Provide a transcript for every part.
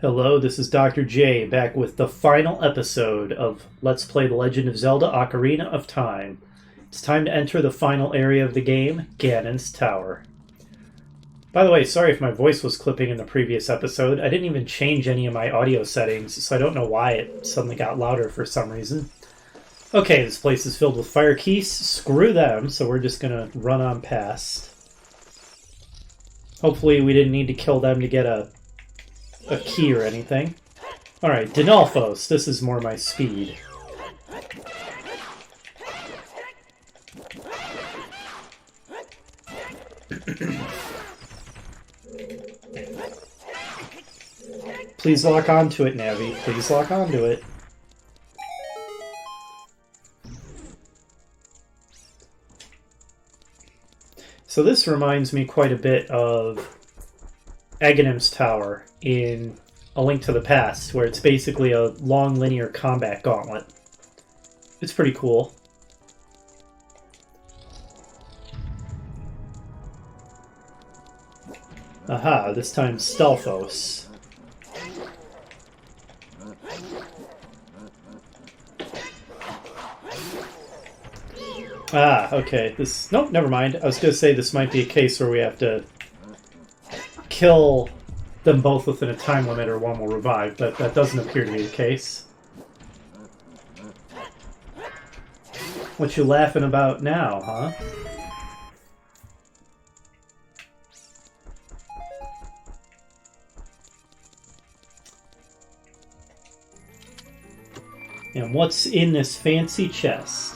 Hello, this is Dr. J, back with the final episode of Let's Play The Legend of Zelda Ocarina of Time. It's time to enter the final area of the game, Ganon's Tower. By the way, sorry if my voice was clipping in the previous episode. I didn't even change any of my audio settings, so I don't know why it suddenly got louder for some reason. Okay, this place is filled with fire keys. Screw them, so we're just gonna run on past. Hopefully we didn't need to kill them to get a key or anything. Alright, Dinalfos. This is more my speed. Please lock onto it, Navi. Please lock onto it. So this reminds me quite a bit of Aghanim's Tower in A Link to the Past, where it's basically a long linear combat gauntlet. It's pretty cool. Aha, this time Stelphos. Ah, okay. Nope, never mind. I was going to say this might be a case where we have to kill them both within a time limit or one will revive, but that doesn't appear to be the case. What you laughing about now, huh? And what's in this fancy chest?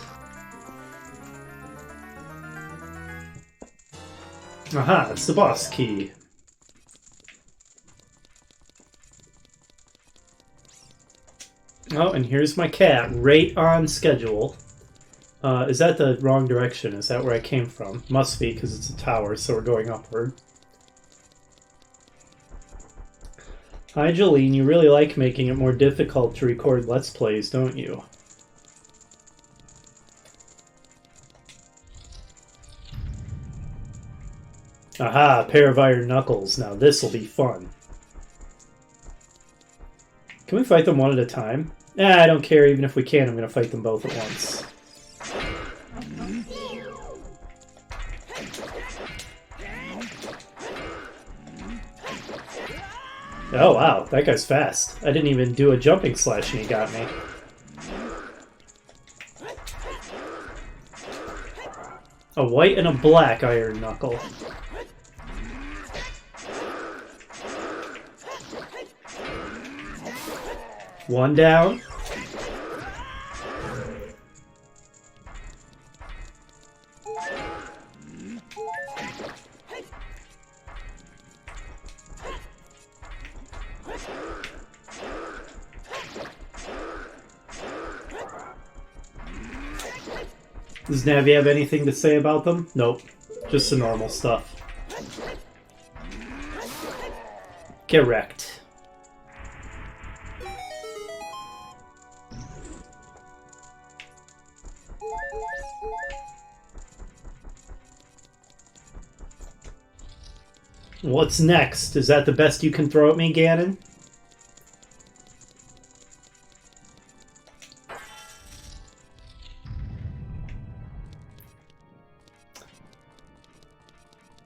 Aha, it's the boss key. Oh, and here's my cat, right on schedule. Is that the wrong direction? Is that where I came from? Must be, because it's a tower, so we're going upward. Hi, Jolene. You really like making it more difficult to record Let's Plays, don't you? Aha, a pair of iron knuckles. Now this'll be fun. Can we fight them one at a time? I don't care. Even if we can, I'm going to fight them both at once. Oh, wow. That guy's fast. I didn't even do a jumping slash and he got me. A white and a black iron knuckle. One down. Does Navi have anything to say about them? Nope. Just the normal stuff. Get wrecked. What's next? Is that the best you can throw at me, Ganon?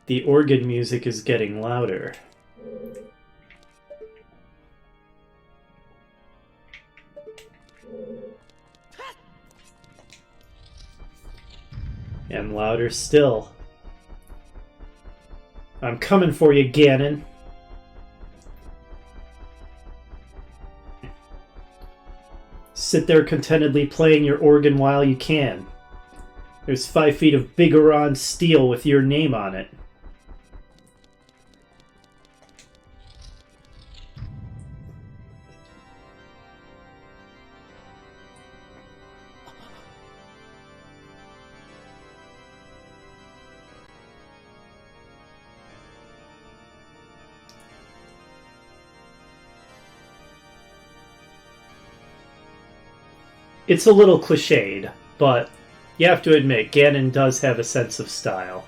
The organ music is getting louder. And louder still. I'm coming for you, Ganon. Sit there contentedly playing your organ while you can. There's 5 feet of Bigoron steel with your name on it. It's a little cliched, but you have to admit, Ganon does have a sense of style.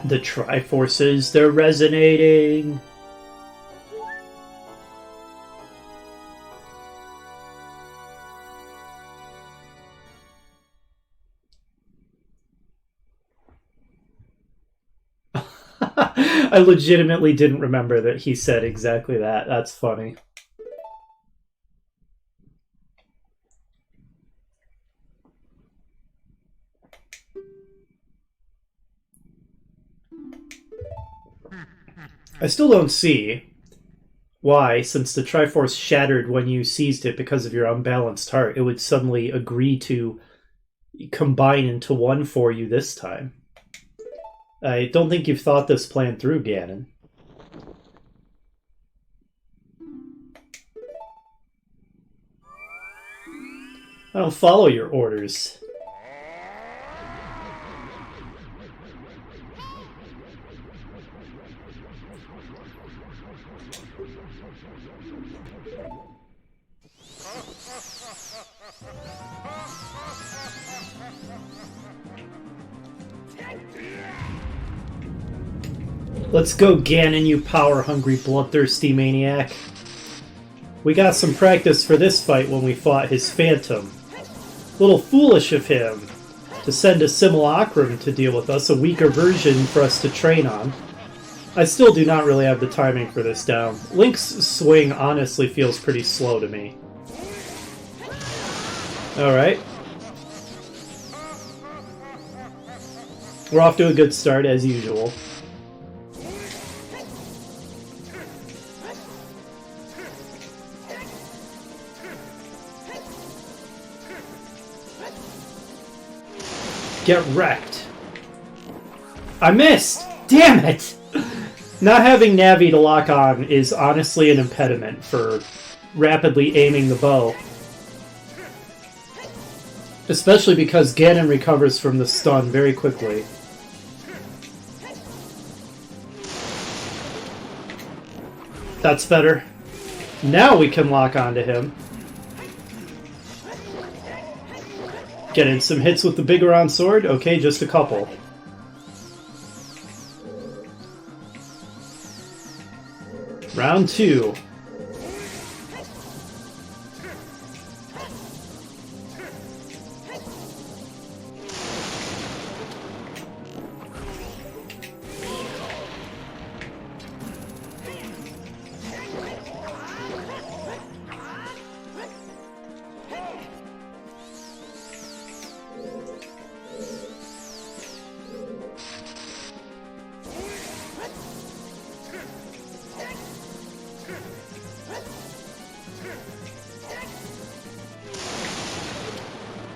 The Triforces, they're resonating. I legitimately didn't remember that he said exactly that. That's funny. I still don't see why, since the Triforce shattered when you seized it because of your unbalanced heart, it would suddenly agree to combine into one for you this time. I don't think you've thought this plan through, Ganon. I don't follow your orders. Let's go, Ganon, you power-hungry, bloodthirsty maniac. We got some practice for this fight when we fought his Phantom. A little foolish of him to send a simulacrum to deal with us, a weaker version for us to train on. I still do not really have the timing for this down. Link's swing honestly feels pretty slow to me. Alright. We're off to a good start, as usual. Get wrecked. I missed! Damn it! Not having Navi to lock on is honestly an impediment for rapidly aiming the bow. Especially because Ganon recovers from the stun very quickly. That's better. Now we can lock onto him. Getting some hits with the Bigoron sword? Okay, just a couple. Round 2.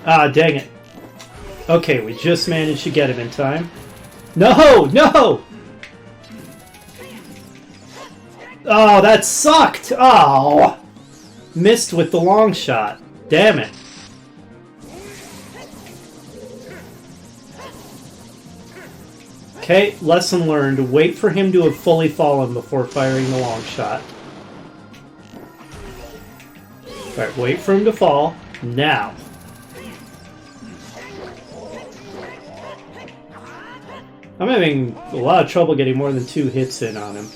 Ah, dang it. Okay, we just managed to get him in time. No! No! Oh, that sucked! Oh! Missed with the long shot. Damn it. Okay, lesson learned. Wait for him to have fully fallen before firing the long shot. Alright, wait for him to fall. Now. I'm having a lot of trouble getting more than 2 hits in on him.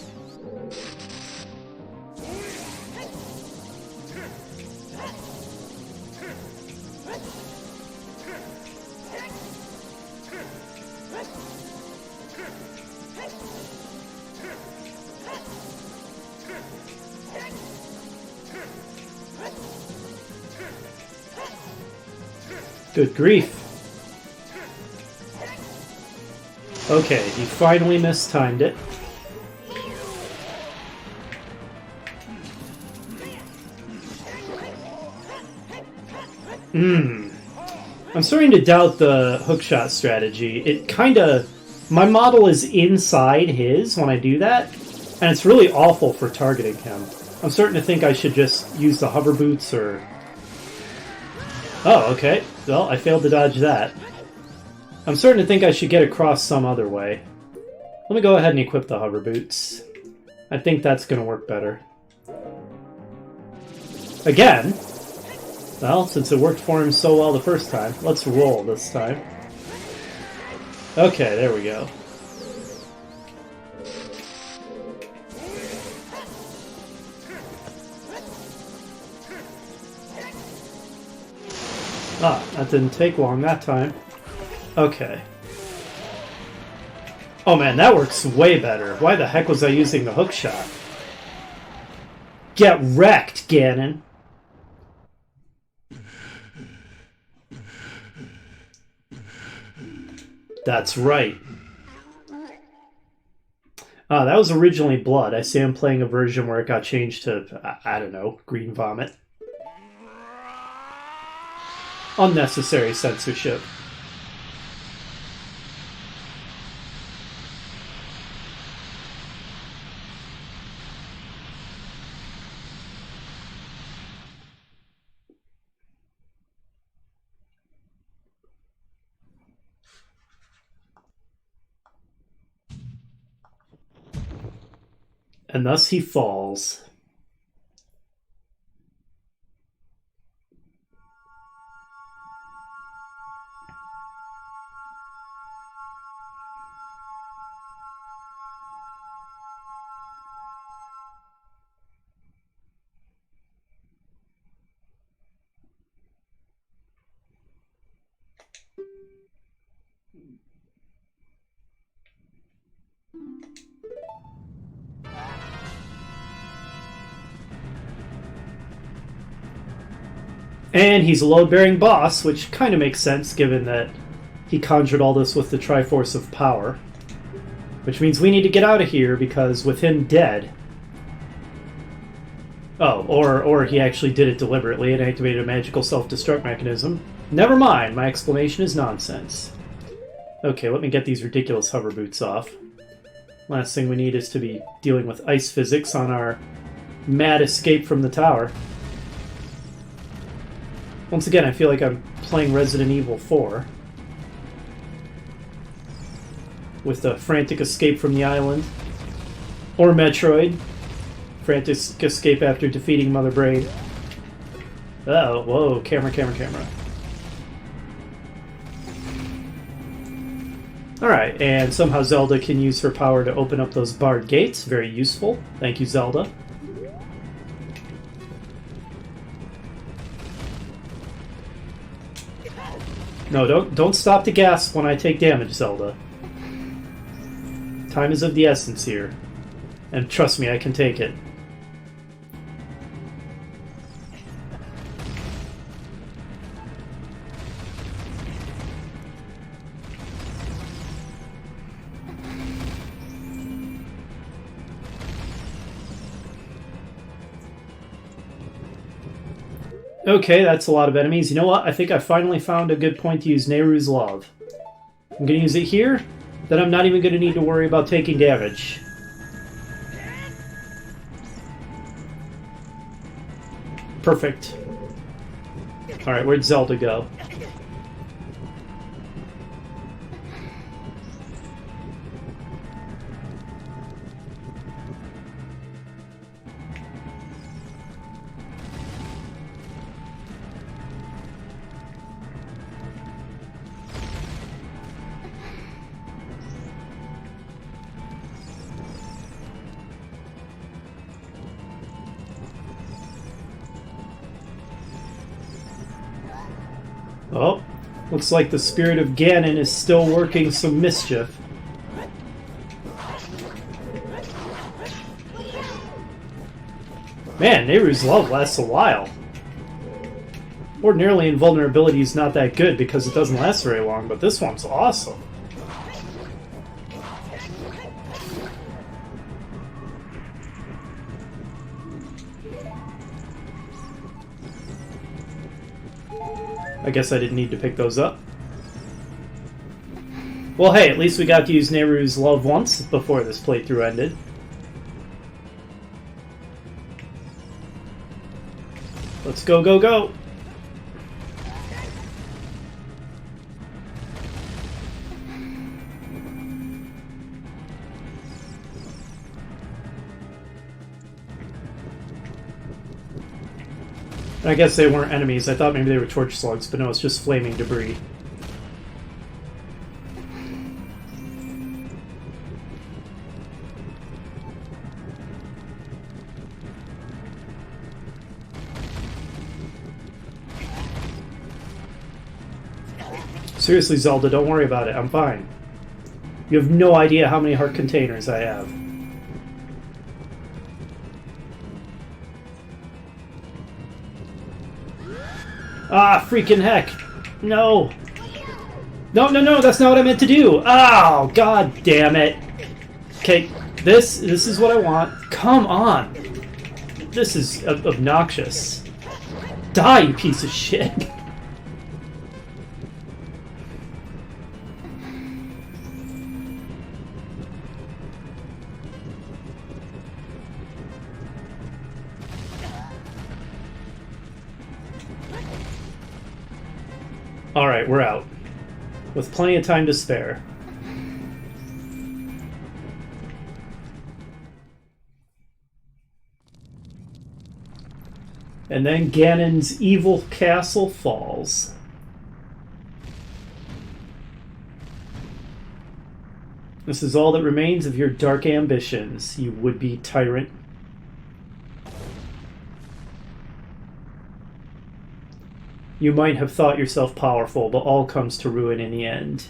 Good grief. Okay, he finally mistimed it. I'm starting to doubt the hookshot strategy. It kinda... My model is inside his when I do that, and it's really awful for targeting him. I'm starting to think I should just use the hover boots or... Oh, okay. Well, I failed to dodge that. I'm starting to think I should get across some other way. Let me go ahead and equip the hover boots. I think that's going to work better. Again? Well, since it worked for him so well the first time, let's roll this time. Okay, there we go. Ah, that didn't take long that time. Okay. Oh man, that works way better. Why the heck was I using the hook shot? Get wrecked, Ganon. That's right. That was originally Blood. I see I'm playing a version where it got changed to, I don't know, Green Vomit. Unnecessary censorship. And thus he falls. And he's a load-bearing boss, which kind of makes sense given that he conjured all this with the Triforce of Power. Which means we need to get out of here because with him dead... Oh, or he actually did it deliberately and activated a magical self-destruct mechanism. Never mind, my explanation is nonsense. Okay, let me get these ridiculous hover boots off. Last thing we need is to be dealing with ice physics on our mad escape from the tower. Once again, I feel like I'm playing Resident Evil 4. With a frantic escape from the island. Or Metroid. Frantic escape after defeating Mother Brain. Oh, whoa, camera. Alright, and somehow Zelda can use her power to open up those barred gates. Very useful. Thank you, Zelda. No, don't stop to gasp when I take damage, Zelda. Time is of the essence here. And trust me, I can take it. Okay, that's a lot of enemies. You know what? I think I finally found a good point to use Nehru's Love. I'm going to use it here, then I'm not even going to need to worry about taking damage. Perfect. Alright, where'd Zelda go? Oh, looks like the spirit of Ganon is still working some mischief. Man, Nehru's Love lasts a while. Ordinarily, invulnerability is not that good because it doesn't last very long, but this one's awesome. I guess I didn't need to pick those up. Well, hey, at least we got to use Nehru's Love once before this playthrough ended. Let's go, go, go! I guess they weren't enemies. I thought maybe they were torch slugs, but no, it's just flaming debris. Seriously, Zelda, don't worry about it. I'm fine. You have no idea how many heart containers I have. Ah, freaking heck. No. No, no, no, that's not what I meant to do. Oh, god damn it. Okay, this is what I want. Come on. This is obnoxious. Die, you piece of shit. Alright, we're out. With plenty of time to spare. And then Ganon's evil castle falls. This is all that remains of your dark ambitions, you would-be tyrant. You might have thought yourself powerful, but all comes to ruin in the end.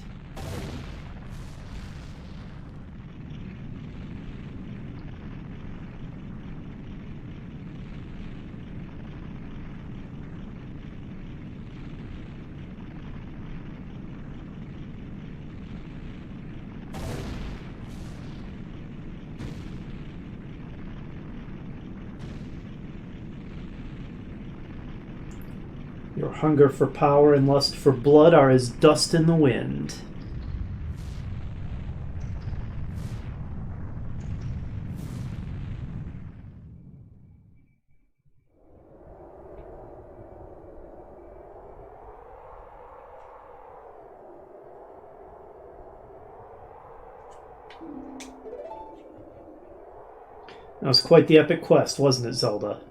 Your hunger for power and lust for blood are as dust in the wind. That was quite the epic quest, wasn't it, Zelda?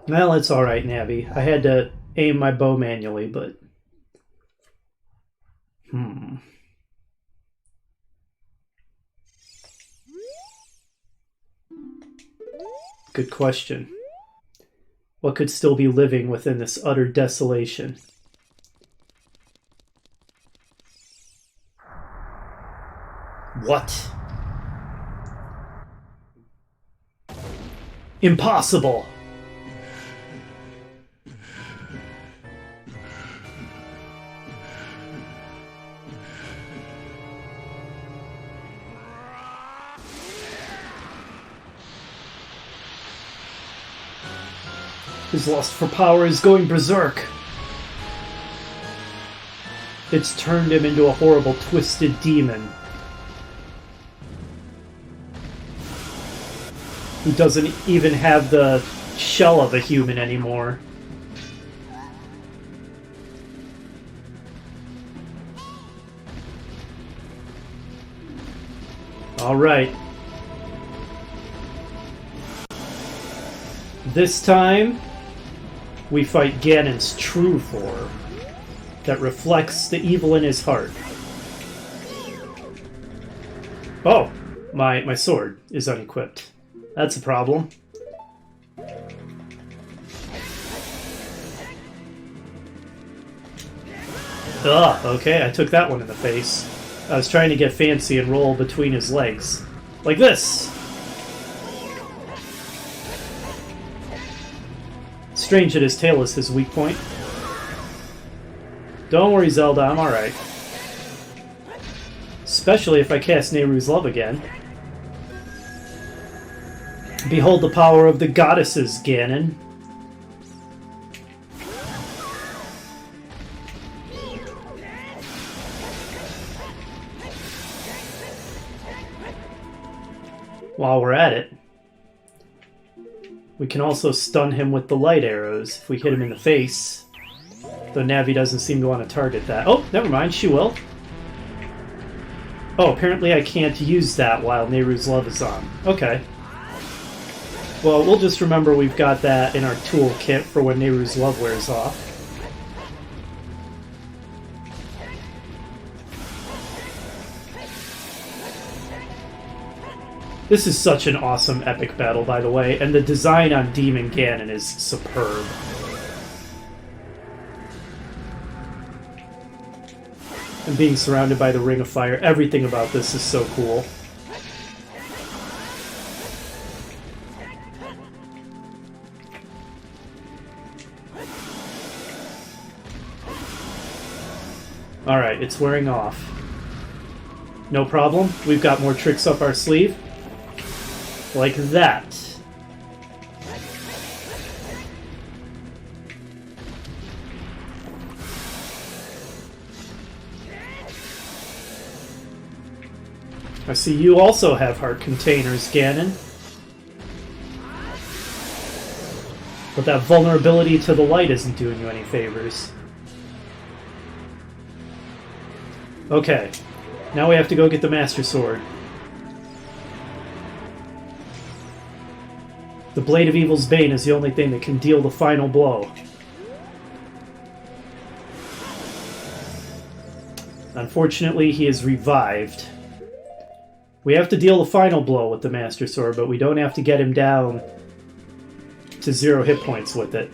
Well, it's alright, Navi. I had to aim my bow manually, but... Good question. What could still be living within this utter desolation? What? Impossible! His lust for power is going berserk. It's turned him into a horrible, twisted demon. He doesn't even have the shell of a human anymore. All right. This time, we fight Ganon's true form that reflects the evil in his heart. Oh, my sword is unequipped. That's a problem. Ugh, okay, I took that one in the face. I was trying to get fancy and roll between his legs. Like this! Strange that his tail is his weak point. Don't worry, Zelda, I'm alright. Especially if I cast Nehru's Love again. Behold the power of the goddesses, Ganon. While we're at it, we can also stun him with the light arrows if we hit him in the face. Though Navi doesn't seem to want to target that. Oh, never mind, she will. Oh, apparently I can't use that while Nehru's Love is on. Okay. Well, we'll just remember we've got that in our toolkit for when Nehru's Love wears off. This is such an awesome epic battle, by the way, and the design on Demon Ganon is superb. And being surrounded by the Ring of Fire, everything about this is so cool. Alright, it's wearing off. No problem. We've got more tricks up our sleeve. Like that. I see you also have heart containers, Ganon. But that vulnerability to the light isn't doing you any favors. Okay. Now we have to go get the Master Sword. The Blade of Evil's Bane is the only thing that can deal the final blow. Unfortunately, he is revived. We have to deal the final blow with the Master Sword, but we don't have to get him down to 0 hit points with it.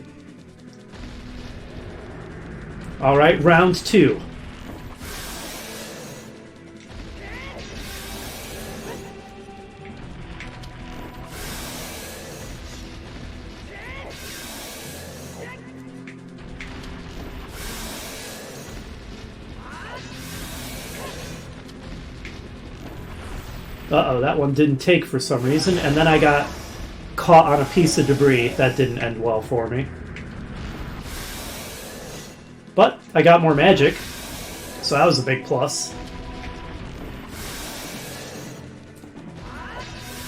Alright, round 2. Uh-oh, that one didn't take for some reason, and then I got caught on a piece of debris. That didn't end well for me. But I got more magic, so that was a big plus.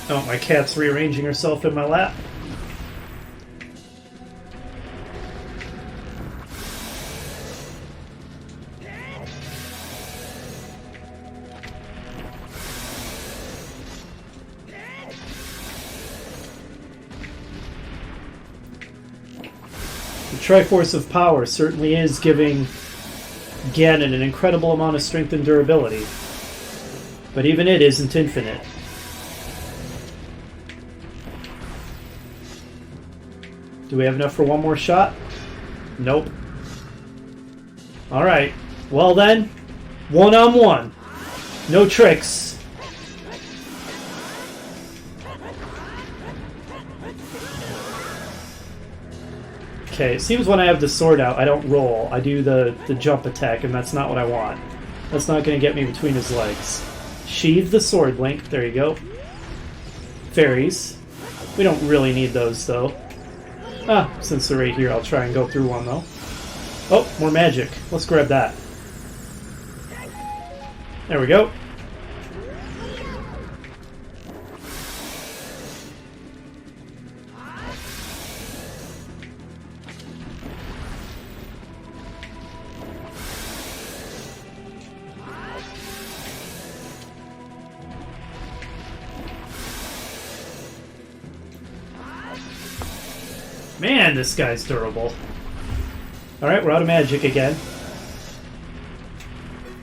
Oh, my cat's rearranging herself in my lap. Triforce of Power certainly is giving Ganon an incredible amount of strength and durability. But even it isn't infinite. Do we have enough for one more shot? Nope. Alright. Well then, one-on-one. No tricks. Okay, it seems when I have the sword out, I don't roll. I do the jump attack, and that's not what I want. That's not going to get me between his legs. Sheathe the sword, Link. There you go. Fairies. We don't really need those, though. Ah, since they're right here, I'll try and go through one, though. Oh, more magic. Let's grab that. There we go. Man, this guy's durable. Alright, we're out of magic again.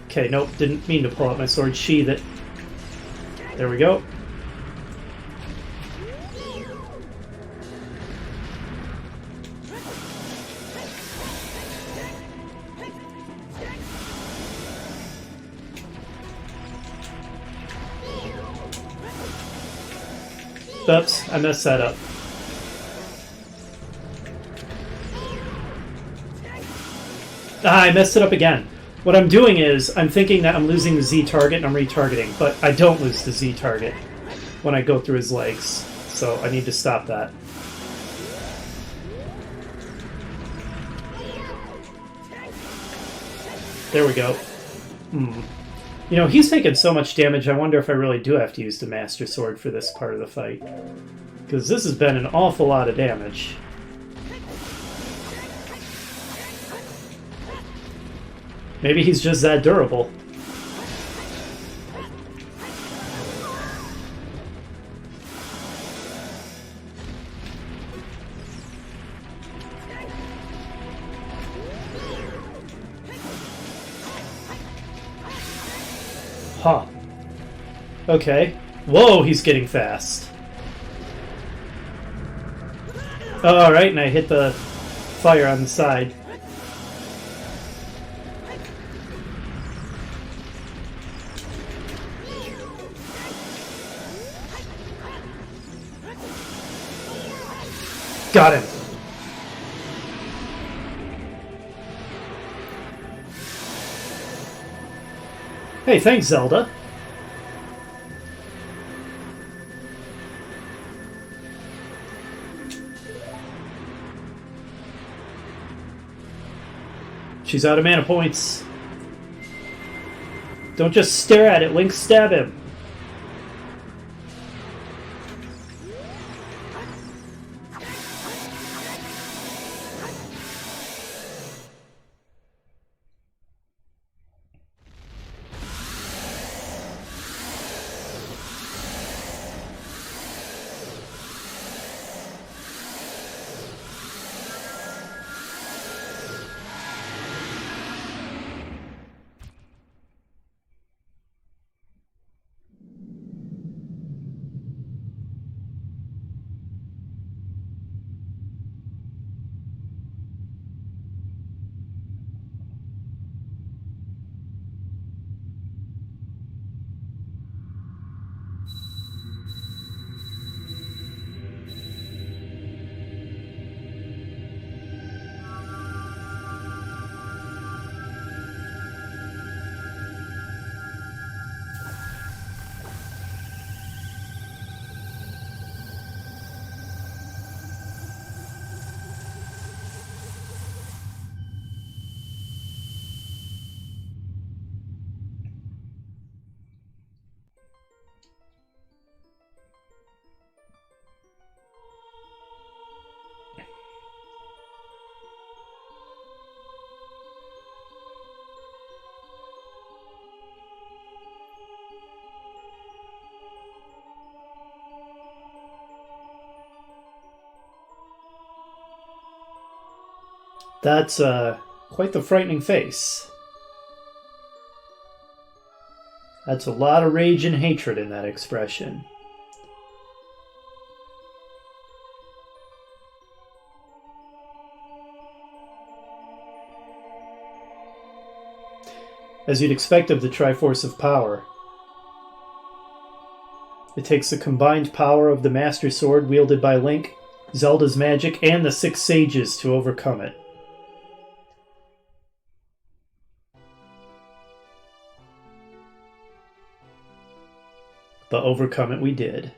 Okay, nope, didn't mean to pull out my sword. Sheath it. There we go. Oops, I messed that up. Ah, I messed it up again. What I'm doing is, I'm thinking that I'm losing the Z target and I'm retargeting, but I don't lose the Z target when I go through his legs. So I need to stop that. There we go. You know, he's taking so much damage, I wonder if I really do have to use the Master Sword for this part of the fight. Because this has been an awful lot of damage. Maybe he's just that durable. Huh. Okay. Whoa, he's getting fast. Oh, alright, and I hit the fire on the side. Got him. Hey, thanks, Zelda. She's out of mana points. Don't just stare at it, Link, stab him. That's quite the frightening face. That's a lot of rage and hatred in that expression. As you'd expect of the Triforce of Power. It takes the combined power of the Master Sword wielded by Link, Zelda's magic, and the 6 sages to overcome it. But overcome it we did.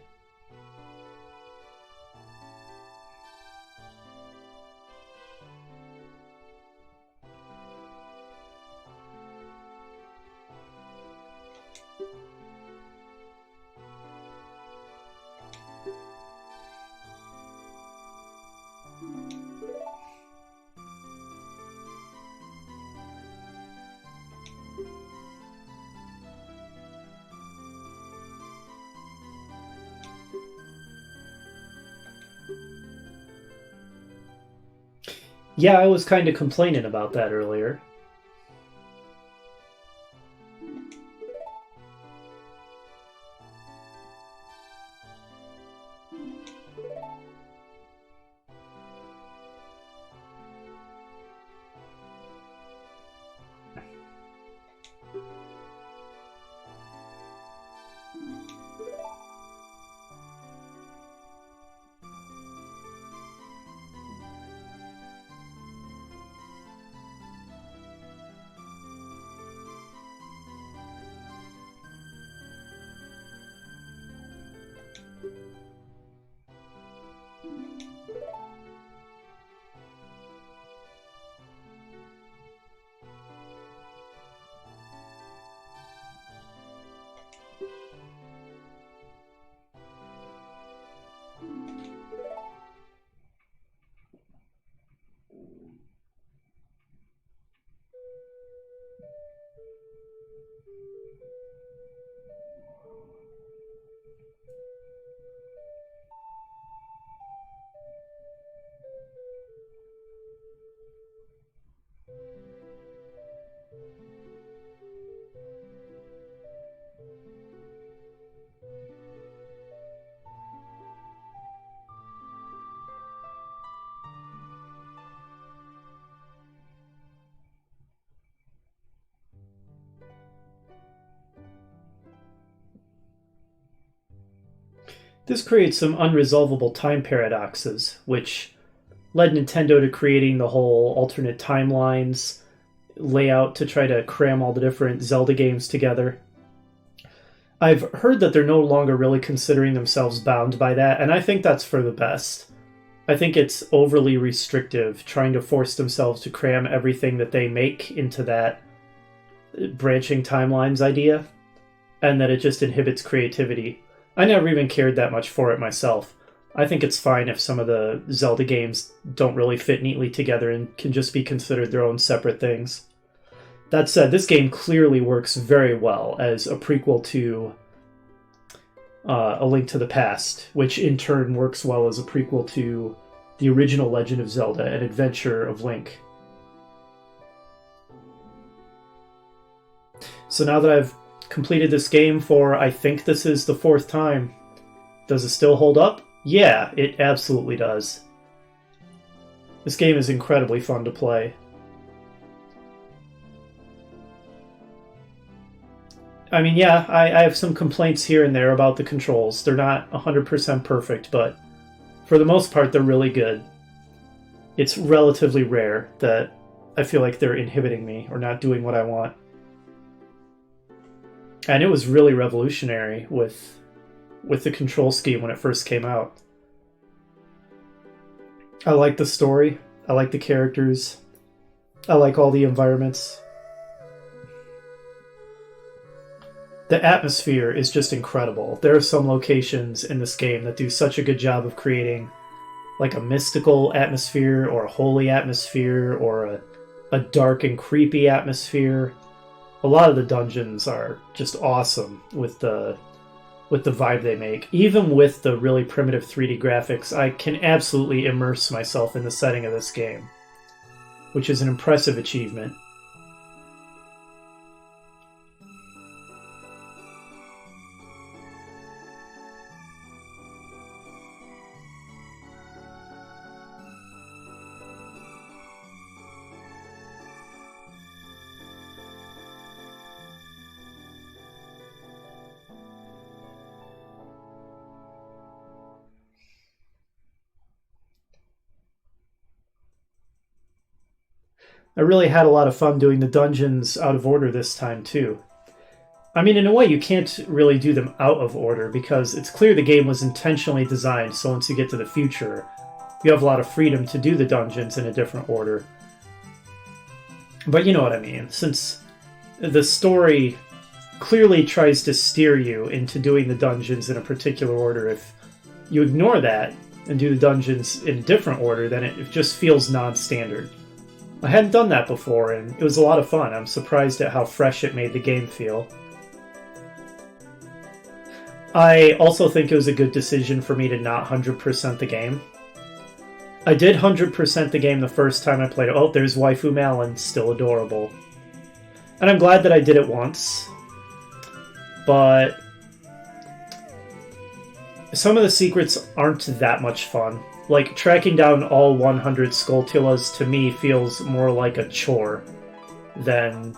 Yeah, I was kind of complaining about that earlier. This creates some unresolvable time paradoxes, which led Nintendo to creating the whole alternate timelines layout to try to cram all the different Zelda games together. I've heard that they're no longer really considering themselves bound by that, and I think that's for the best. I think it's overly restrictive, trying to force themselves to cram everything that they make into that branching timelines idea, and that it just inhibits creativity. I never even cared that much for it myself. I think it's fine if some of the Zelda games don't really fit neatly together and can just be considered their own separate things. That said, this game clearly works very well as a prequel to A Link to the Past, which in turn works well as a prequel to the original Legend of Zelda, An Adventure of Link. So now that I've completed this game for, I think this is the 4th time, does it still hold up? Yeah, it absolutely does. This game is incredibly fun to play. I mean, yeah, I have some complaints here and there about the controls. They're not 100% perfect, but for the most part, they're really good. It's relatively rare that I feel like they're inhibiting me or not doing what I want. And it was really revolutionary with the control scheme when it first came out. I like the story. I like the characters. I like all the environments. The atmosphere is just incredible. There are some locations in this game that do such a good job of creating like a mystical atmosphere or a holy atmosphere or a dark and creepy atmosphere. A lot of the dungeons are just awesome with the vibe they make. Even with the really primitive 3D graphics, I can absolutely immerse myself in the setting of this game, which is an impressive achievement. I really had a lot of fun doing the dungeons out of order this time, too. I mean, in a way, you can't really do them out of order because it's clear the game was intentionally designed so once you get to the future, you have a lot of freedom to do the dungeons in a different order. But you know what I mean, since the story clearly tries to steer you into doing the dungeons in a particular order, if you ignore that and do the dungeons in a different order, then it just feels non-standard. I hadn't done that before, and it was a lot of fun. I'm surprised at how fresh it made the game feel. I also think it was a good decision for me to not 100% the game. I did 100% the game the first time I played it. Oh, there's Waifu Malin, still adorable. And I'm glad that I did it once. But some of the secrets aren't that much fun. Like, tracking down all 100 Skulltulas to me feels more like a chore than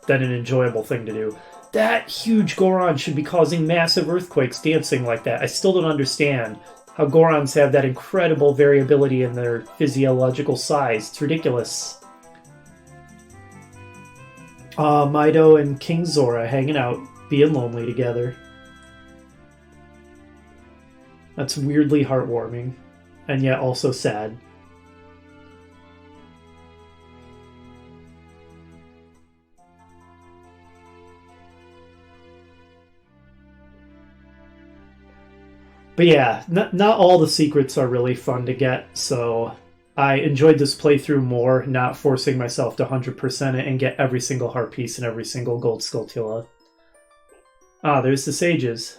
an enjoyable thing to do. That huge Goron should be causing massive earthquakes dancing like that. I still don't understand how Gorons have that incredible variability in their physiological size. It's ridiculous. Mido and King Zora hanging out, being lonely together. That's weirdly heartwarming. And yet also sad. But yeah, not all the secrets are really fun to get, so I enjoyed this playthrough more, not forcing myself to 100% it and get every single heart piece and every single gold Skulltula. Ah, there's the sages.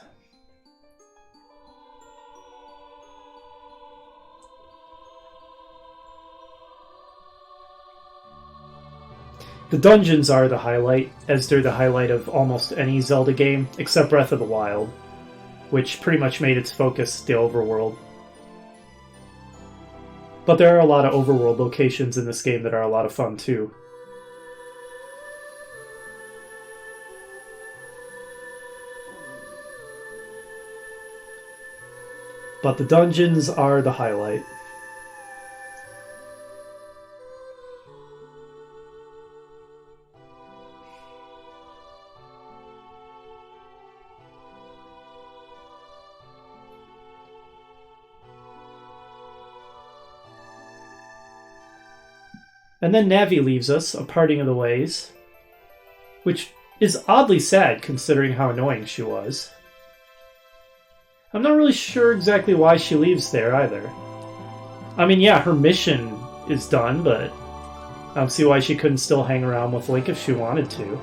The dungeons are the highlight, as they're the highlight of almost any Zelda game, except Breath of the Wild, which pretty much made its focus the overworld. But there are a lot of overworld locations in this game that are a lot of fun too. But the dungeons are the highlight. And then Navi leaves us, a parting of the ways, which is oddly sad considering how annoying she was. I'm not really sure exactly why she leaves there either. I mean, yeah, her mission is done, but I don't see why she couldn't still hang around with Link if she wanted to.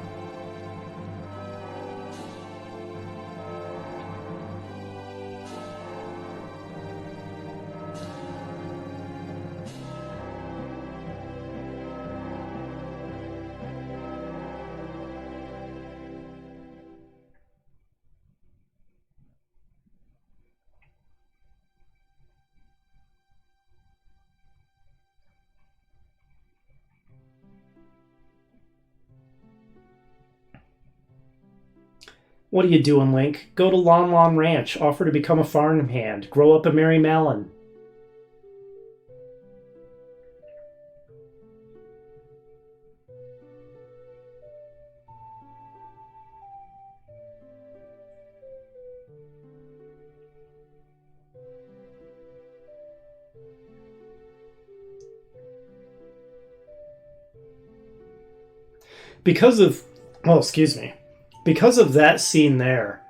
What are you doing, Link? Go to Lon Lon Ranch, offer to become a farmhand, grow up a Mary Malin. Because of, well, excuse me, because of that scene there,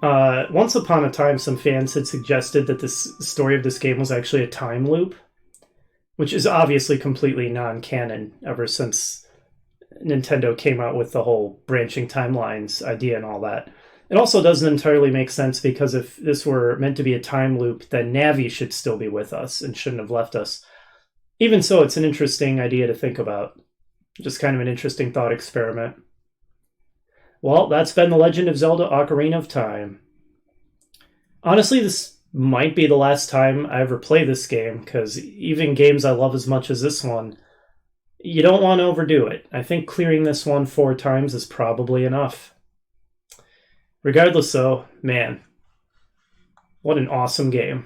once upon a time, some fans had suggested that this story of this game was actually a time loop, which is obviously completely non-canon ever since Nintendo came out with the whole branching timelines idea and all that. It also doesn't entirely make sense because if this were meant to be a time loop, then Navi should still be with us and shouldn't have left us. Even so, it's an interesting idea to think about. Just kind of an interesting thought experiment. Well, that's been The Legend of Zelda Ocarina of Time. Honestly, this might be the last time I ever play this game, because even games I love as much as this one, you don't want to overdo it. I think clearing this one 4 times is probably enough. Regardless, though, man, what an awesome game.